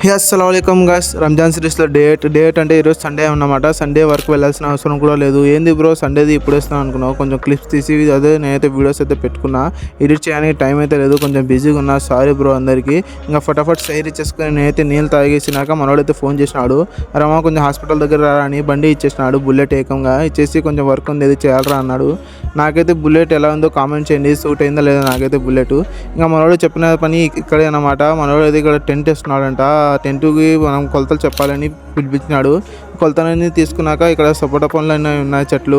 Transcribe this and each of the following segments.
అస్సలం గైస్, రంజాన్ సిరీస్లో డేట్ అంటే ఈరోజు సండే అన్నమాట. సండే వరకు వెళ్ళాల్సిన అవసరం కూడా లేదు. ఏంది బ్రో సండేది ఇప్పుడు వస్తాను అనుకున్నావు? కొంచెం క్లిప్స్ తీసి అదే నేనైతే వీడియోస్ అయితే పెట్టుకున్నా. ఎడిట్ చేయడానికి టైం అయితే లేదు, కొంచెం బిజీగా ఉన్నా. సారీ బ్రో అందరికీ. ఇంకా ఫటాఫట్ సైర్ ఇచ్చేసుకుని నేనైతే నీళ్ళు తాగేసినాక మనోడైతే ఫోన్ చేసినాడు. రమా కొంచెం హాస్పిటల్ దగ్గర రా అని బండి ఇచ్చేసినాడు. బుల్లెట్ ఏకంగా ఇచ్చేసి కొంచెం వర్క్ ఉంది, ఇది చేయాలరా అన్నాడు. నాకైతే బుల్లెట్ ఎలా ఉందో కామెంట్ చేయండి, సూట్ అయిందా లేదా నాకైతే బుల్లెట్. ఇంకా మనోడు చెప్పిన పని ఇక్కడే అనమాట. మనోడు అయితే ఇక్కడ టెంట్ వేస్తున్నాడంట. టెంట్కి మనం కొలతలు చెప్పాలని పిలిపించినాడు. కొలతలన్నీ తీసుకున్నాక ఇక్కడ సపోటా పండ్లు అన్నీ ఉన్నాయి, చెట్లు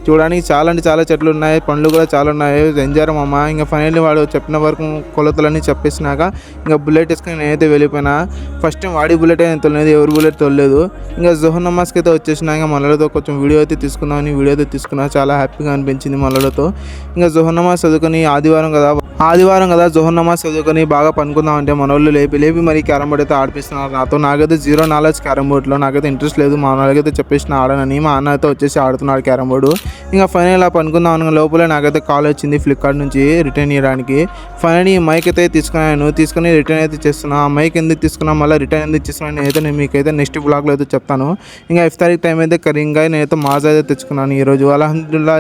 చూడడానికి చాలా అంటే చాలా చెట్లు ఉన్నాయి, పండ్లు కూడా చాలా ఉన్నాయి. ఎంజాయ్ అమ్మ. ఇంకా ఫైనల్లీ వాడు చెప్పిన వరకు కొలతలన్నీ చెప్పేసినాక ఇంకా బుల్లెట్ వేసుకుని నేనైతే వెళ్ళిపోయినా. ఫస్ట్ టైం వాడి బుల్లెట్ అయితే తొలలేదు, ఎవరు బుల్లెట్ తొలలేదు. ఇంకా జోహర్ నమాజ్కి అయితే వచ్చేసిన. ఇంకా మనలతో కొంచెం వీడియో అయితే తీసుకుందామని వీడియో అయితే తీసుకున్నా. చాలా హ్యాపీగా అనిపించింది మనలతో. ఇంకా జోహర్ నమాజ్ చదువుకొని ఆదివారం కదా జోహర్ నమాజ్ చదువుకొని బాగా పనుకుందామంటే మనోళ్ళు లేపి మరి క్యారమ్ బోర్డ్ అయితే ఆడిపిస్తున్నారు నాతో. నాకైతే జీరో నాలెడ్జ్ క్యారమ్ బోర్డ్లో, నాకైతే ఇంట్రెస్ట్ లేదు. మా నాన్నకైతే చెప్పేసిన ఆడనని. మా అన్న అయితే వచ్చేసి ఆడుతున్నాడు క్యారమ్ బోర్డు. ఇంకా ఫైనల్ ఇలా పనుకుందాం అన్న లోపలే నాకైతే కాల్ వచ్చింది ఫ్లిప్కార్ట్ నుంచి రిటర్న్ చేయడానికి. ఫైనల్ ఈ మైక్ అయితే తీసుకుని రిటర్న్ అయితే చేస్తున్నా. ఆ మైక్ ఎందుకు తీసుకున్నా, మళ్ళీ రిటర్న్ ఎందుకు తీసుకున్నాను నేను మీకైతే నెక్స్ట్ బ్లాగ్లో అయితే చెప్తాను. ఇంకా ఇఫ్తారీకి టైం అయితే కరీంగా నేనైతే మాజా అయితే తెచ్చుకున్నాను ఈరోజు. అల్హమ్దుల్లా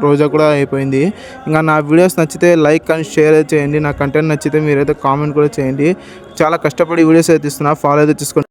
రోజా కూడా అయిపోయింది. ఇంకా నా వీడియోస్ నచ్చితే లైక్ అండ్ షేర్ చేయండి. నా కంటెంట్ నచ్చితే మీరైతే కామెంట్ కూడా చేయండి. చాలా కష్టపడి వీడియోస్ అయితే ఇస్తున్నా, ఫాలో అయితే చేసుకోండి.